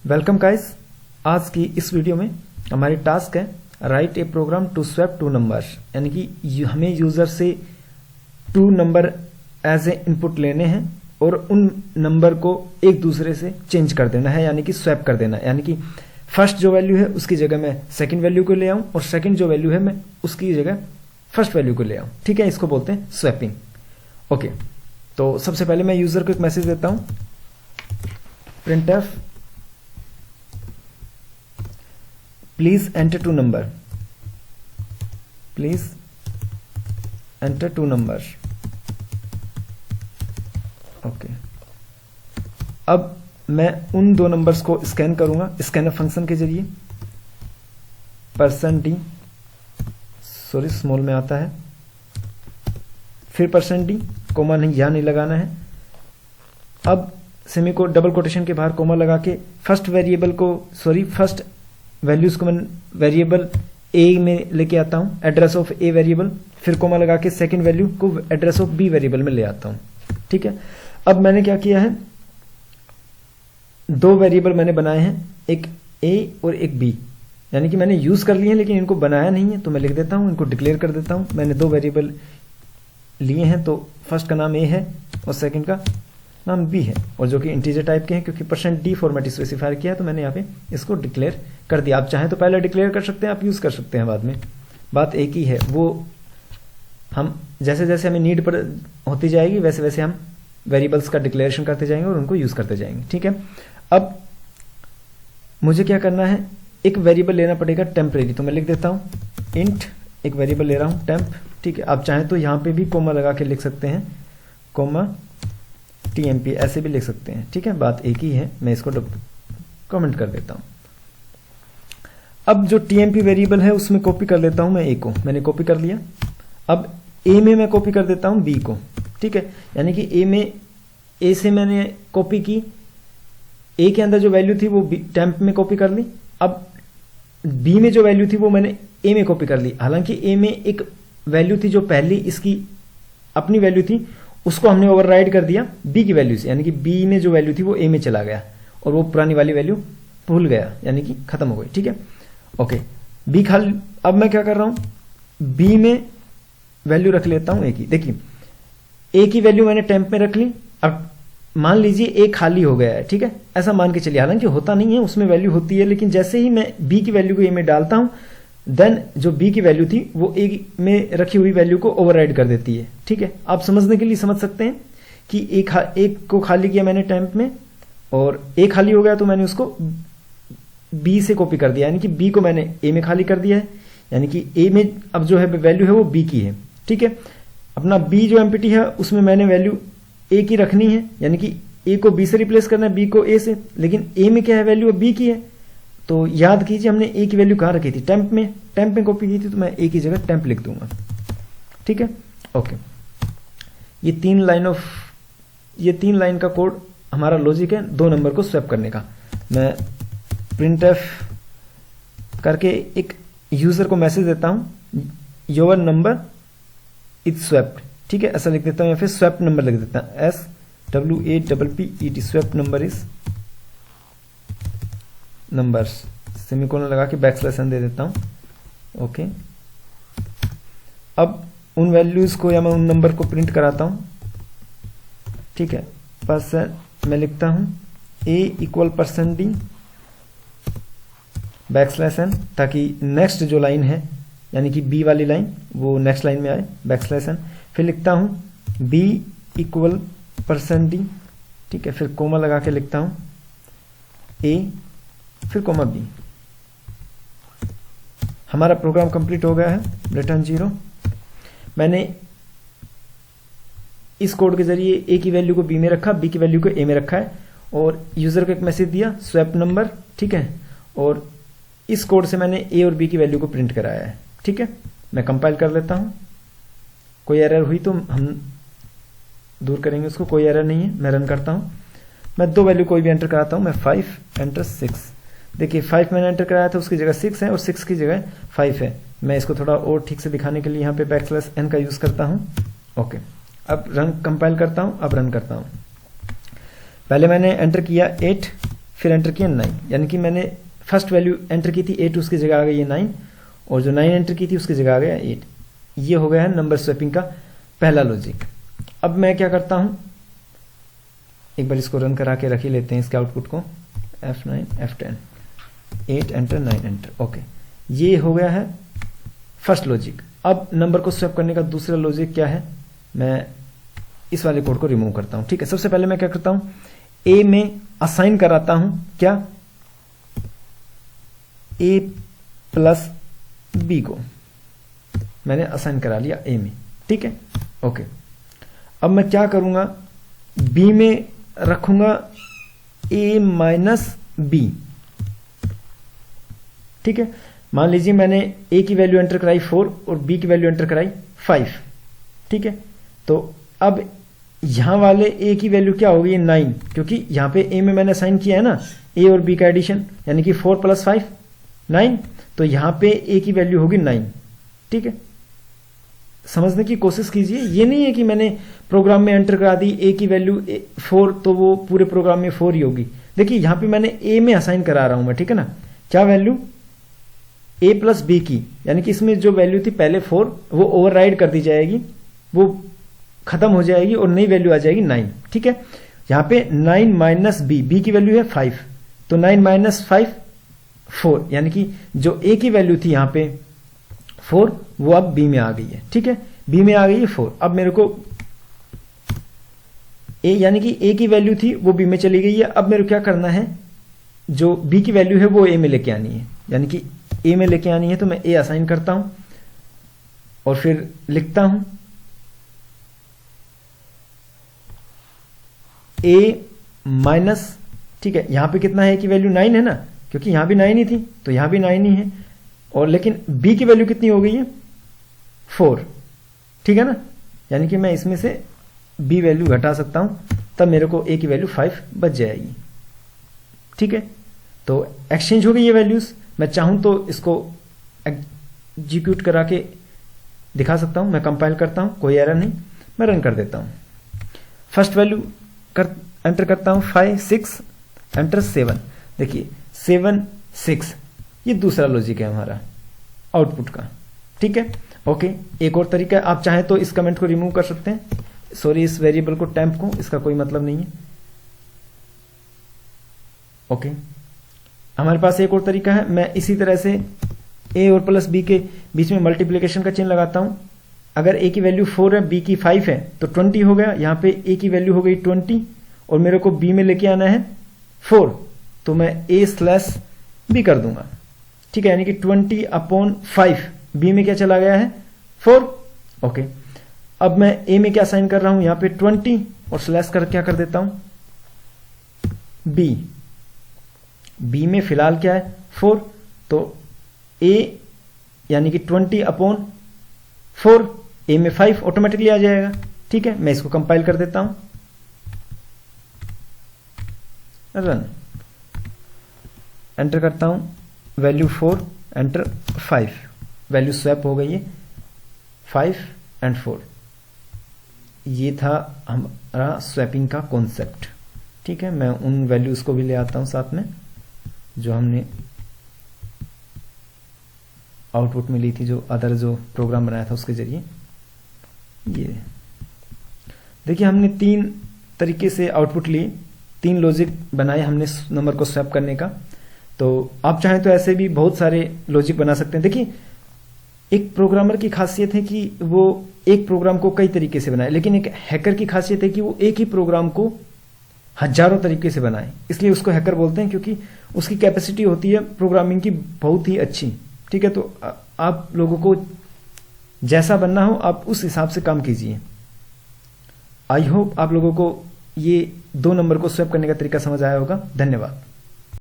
Welcome guys. आज की इस वीडियो में हमारी टास्क है write a program to swap two number, यानी कि हमें यूजर से two number as a input लेने हैं और उन नंबर को एक दूसरे से चेंज कर देना है, यानी कि स्वैप कर देना है। यानी कि फर्स्ट जो वैल्यू है उसकी जगह मैं सेकंड वैल्यू को ले आऊं और सेकंड जो वैल्यू है मैं उसकी जगह फर्स्ट वैल्यू को ले आऊं। ठीक है, इसको बोलते हैं स्वैपिंग। ओके, तो सबसे पहले मैं यूजर को एक मैसेज देता हूं, printf please enter two number, please enter two number. Okay, अब मैं उन दो नंबर्स को स्कैन करूंगा स्कैनर फंक्शन के जरिए। %d, सॉरी स्मॉल में आता है, फिर %d, कोमा नहीं, यहां नहीं लगाना है। अब सेमी को डबल कोटेशन के बाहर कोमा लगा के फर्स्ट वैल्यूज को मैं वेरिएबल ए में लेके आता हूं, एड्रेस ऑफ ए वेरिएबल, फिर कोमा लगा के सेकंड वैल्यू को एड्रेस ऑफ बी वेरिएबल में ले आता हूं। ठीक है, अब मैंने क्या किया है, दो वेरिएबल मैंने बनाए हैं, एक ए और एक बी, यानी कि मैंने यूज कर लिए हैं लेकिन इनको बनाया नहीं है, तो मैं लिख देता हूं, इनको डिक्लेयर कर देता हूं। मैंने दो वेरिएबल लिए हैं, तो फर्स्ट का नाम ए है और सेकंड का नाम बी है, और जो कि इंटीजर टाइप के हैं क्योंकि %d फॉर्मेट स्पेसिफाई किया है, तो मैंने यहाँ पे इसको डिक्लेयर कर दिया। आप चाहें तो पहले डिक्लेयर कर सकते हैं, आप यूज कर सकते हैं बाद में, बात एक ही है। वो हम जैसे जैसे हमें नीड पर होती जाएगी वैसे वैसे हम वेरिएबल्स का डिक्लेरेशन करते जाएंगे और उनको यूज करते जाएंगे। ठीक है, अब मुझे क्या करना है, एक वेरिएबल लेना पड़ेगा टेम्परेरी, तो मैं लिख देता हूं इंट, एक वेरिएबल ले रहा हूं टेम्प। ठीक है, आप चाहें तो यहां पे भी कोमा लगा के लिख सकते हैं, कोमा TMP ऐसे भी लिख सकते हैं। ठीक है, बात एक ही है, मैं इसको कमेंट कर देता हूं। अब जो TMP वेरिएबल है उसमें कॉपी कर लेता हूं मैं ए को, मैंने कॉपी कर लिया। अब ए में मैं कॉपी कर देता हूं बी को। ठीक है, यानी कि ए से मैंने कॉपी की, ए के अंदर जो वैल्यू थी वो टेम्प में कॉपी कर ली। अब बी में जो वैल्यू थी वो मैंने ए में कॉपी कर ली। हालांकि ए में एक वैल्यू थी जो पहली इसकी अपनी वैल्यू थी, उसको हमने ओवरराइड कर दिया बी की वैल्यू से, यानी कि बी में जो वैल्यू थी वो ए में चला गया और वो पुरानी वाली वैल्यू भूल गया, यानी कि खत्म हो गई। ठीक है, ओके, बी खाली। अब मैं क्या कर रहा हूं, बी में वैल्यू रख लेता हूं ए की। देखिए, ए की वैल्यू मैंने टेम्प में रख ली। अब मान लीजिए ए खाली हो गया है, ठीक है, ऐसा मान के चलिए, हालांकि होता नहीं है, उसमें वैल्यू होती है, लेकिन जैसे ही मैं बी की वैल्यू को ए में डालता हूं, देन जो बी की वैल्यू थी वो ए में रखी हुई वैल्यू को ओवरराइड कर देती है। ठीक है, आप समझने के लिए समझ सकते हैं कि एक को खाली किया मैंने टेम्प में और ए खाली हो गया, तो मैंने उसको बी से कॉपी कर दिया, यानी कि बी को मैंने ए में खाली कर दिया है, यानी कि ए में अब जो है वैल्यू है वो बी की है। ठीक है, अपना बी जो एम्प्टी है उसमें मैंने वैल्यू ए की रखनी है, यानी कि ए को बी से रिप्लेस करना है, बी को ए से, लेकिन ए में क्या है, वैल्यू बी की है। तो याद कीजिए हमने ए की वैल्यू कहां रखी थी, टेम्प में कॉपी की थी, तो मैं ए की जगह टेम्प लिख दूंगा। ठीक है, ओके, ये तीन लाइन का कोड हमारा लॉजिक है दो नंबर को स्वैप करने का। मैं printf करके एक यूजर को मैसेज देता हूं, योर नंबर इज स्वैप्ड। ठीक है, ऐसा लिख देता हूं या फिर स्वैप नंबर लिख देता हूं, SWAPPET, swap number is numbers, semicolon लगा के \n दे देता हूं। ओके, अब उन वैल्यूज को या मैं उन नंबर को प्रिंट कराता हूं। ठीक है, मैं लिखता हूं a इक्वल %d \n, ताकि नेक्स्ट जो लाइन है यानी कि b वाली लाइन वो नेक्स्ट लाइन में आए, \n। फिर लिखता हूं b इक्वल %d। ठीक है, फिर कोमा लगा के लिखता हूं a, फिर कोमा b। हमारा प्रोग्राम कंप्लीट हो गया है, रिटर्न 0। मैंने इस कोड के जरिए ए की वैल्यू को बी में रखा, बी की वैल्यू को ए में रखा है और यूजर को एक मैसेज दिया स्वैप नंबर। ठीक है, और इस कोड से मैंने ए और बी की वैल्यू को प्रिंट कराया है। ठीक है, मैं कंपाइल कर लेता हूं, कोई एरर हुई तो हम दूर करेंगे उसको, कोई एरर नहीं है। मैं रन करता हूं, मैं दो वैल्यू कोई भी एंटर कराता हूं, मैं 5 एंटर 6। देखिए 5 मैंने एंटर कराया था, उसकी जगह 6 है और 6 की जगह 5 है। मैं इसको थोड़ा और ठीक से दिखाने के लिए यहाँ पे \n का यूज करता हूँ। ओके, अब रन कंपाइल करता हूँ, अब रन करता हूँ। पहले मैंने एंटर किया 8 फिर एंटर किया 9, यानी कि मैंने फर्स्ट वैल्यू एंटर की थी 8, उसकी जगह आ गई है 9, और जो 9 एंटर की थी उसकी जगह आ गया 8। ये हो गया है नंबर स्वैपिंग का पहला लॉजिक। अब मैं क्या करता हूं, एक बार इसको रन करा के रख ही लेते हैं इसके आउटपुट को, F9 F10 8 enter 9 enter. Okay, ये हो गया है फर्स्ट लॉजिक। अब नंबर को स्वैप करने का दूसरा लॉजिक क्या है, मैं इस वाले कोड को रिमूव करता हूं। ठीक है, सबसे पहले मैं क्या करता हूं, ए में असाइन कराता हूं क्या, ए प्लस बी को मैंने असाइन करा लिया ए में। ठीक है, ओके। अब मैं क्या करूंगा, बी में रखूंगा ए माइनस बी। ठीक है, मान लीजिए मैंने ए की वैल्यू एंटर कराई 4 और बी की वैल्यू एंटर कराई 5। ठीक है, तो अब यहां वाले ए की वैल्यू क्या होगी 9, क्योंकि यहां पे ए में मैंने असाइन किया है ना ए और बी का एडिशन, यानी कि 4 + 5 9, तो यहां पे ए की वैल्यू होगी 9। ठीक है, समझने की कोशिश कीजिए, ये नहीं है कि मैंने प्रोग्राम में एंटर करा दी ए की वैल्यू 4 तो वो पूरे प्रोग्राम में 4 ही होगी। देखिए यहां पे मैंने ए में असाइन करा रहा हूं मैं, ठीक है ना, क्या वैल्यू ए प्लस बी की, यानी कि इसमें जो वैल्यू थी पहले 4 वो ओवरराइड कर दी जाएगी, वो खत्म हो जाएगी और नई वैल्यू आ जाएगी 9। ठीक है, यहां पे 9 माइनस बी की वैल्यू है 5, तो 9 माइनस 5 4, यानी कि जो ए की वैल्यू थी यहां पे 4 वो अब बी में आ गई है। ठीक है, बी में आ गई है 4। अब मेरे को ए, यानी कि ए की वैल्यू थी वो बी में चली गई है। अब मेरे को क्या करना है, जो बी की वैल्यू है वो ए में लेके आनी है, यानी कि ए में लेके आनी है, तो मैं ए असाइन करता हूं और फिर लिखता हूं ए माइनस, ठीक है, यहां पे कितना है, ए की वैल्यू 9 है ना, क्योंकि यहां भी 9 ही थी तो यहां भी 9 ही है, और लेकिन बी की वैल्यू कितनी हो गई है 4। ठीक है ना, यानी कि मैं इसमें से बी वैल्यू घटा सकता हूं, तब मेरे को ए की वैल्यू 5 बच जाएगी। ठीक है, तो एक्सचेंज हो गई ये वैल्यूज। मैं चाहूं तो इसको एग्जीक्यूट करा के दिखा सकता हूं, मैं कंपाइल करता हूं, कोई एरर नहीं, मैं रन कर देता हूं। फर्स्ट वैल्यू एंटर करता हूं 5 6 एंटर 7। देखिए 7 6, ये दूसरा लॉजिक है हमारा आउटपुट का। ठीक है, ओके। एक और तरीका है, आप चाहें तो इस कमेंट को रिमूव कर सकते हैं, सॉरी इस वेरिएबल को टेम्प को, इसका कोई मतलब नहीं है। ओके, हमारे पास एक और तरीका है, मैं इसी तरह से ए और प्लस बी के बीच में मल्टीप्लिकेशन का चिन्ह लगाता हूं। अगर ए की वैल्यू 4 है, बी की 5 है, तो 20 हो गया। यहां पे ए की वैल्यू हो गई 20 और मेरे को बी में लेके आना है 4, तो मैं ए स्लैश बी कर दूंगा। ठीक है, यानी कि 20/5 बी में क्या चला गया है 4। ओके, अब मैं ए में क्या साइन कर रहा हूं, यहां पे 20 और स्लैश कर क्या कर देता हूं बी में फिलहाल क्या है 4, तो ए यानी कि 20/4, ए में 5 ऑटोमेटिकली आ जाएगा। ठीक है, मैं इसको कंपाइल कर देता हूं, रन, एंटर करता हूं, वैल्यू 4 एंटर 5, वैल्यू स्वैप हो गई है 5 और 4। ये था हमारा स्वैपिंग का कॉन्सेप्ट। ठीक है, मैं उन वैल्यूज को भी ले आता हूं साथ में जो हमने आउटपुट में ली थी, जो अदर जो प्रोग्राम बनाया था उसके जरिए। ये देखिए हमने 3 तरीके से आउटपुट लिए, 3 लॉजिक बनाए हमने नंबर को स्वैप करने का। तो आप चाहें तो ऐसे भी बहुत सारे लॉजिक बना सकते हैं। देखिए एक प्रोग्रामर की खासियत है कि वो एक प्रोग्राम को कई तरीके से बनाए, लेकिन एक हैकर की खासियत है कि वो एक ही प्रोग्राम को हजारों तरीके से बनाए, इसलिए उसको हैकर बोलते हैं, क्योंकि उसकी कैपेसिटी होती है प्रोग्रामिंग की बहुत ही अच्छी। ठीक है, तो आप लोगों को जैसा बनना हो आप उस हिसाब से काम कीजिए। आई होप आप लोगों को ये 2 नंबर को स्वैप करने का तरीका समझ आया होगा। धन्यवाद।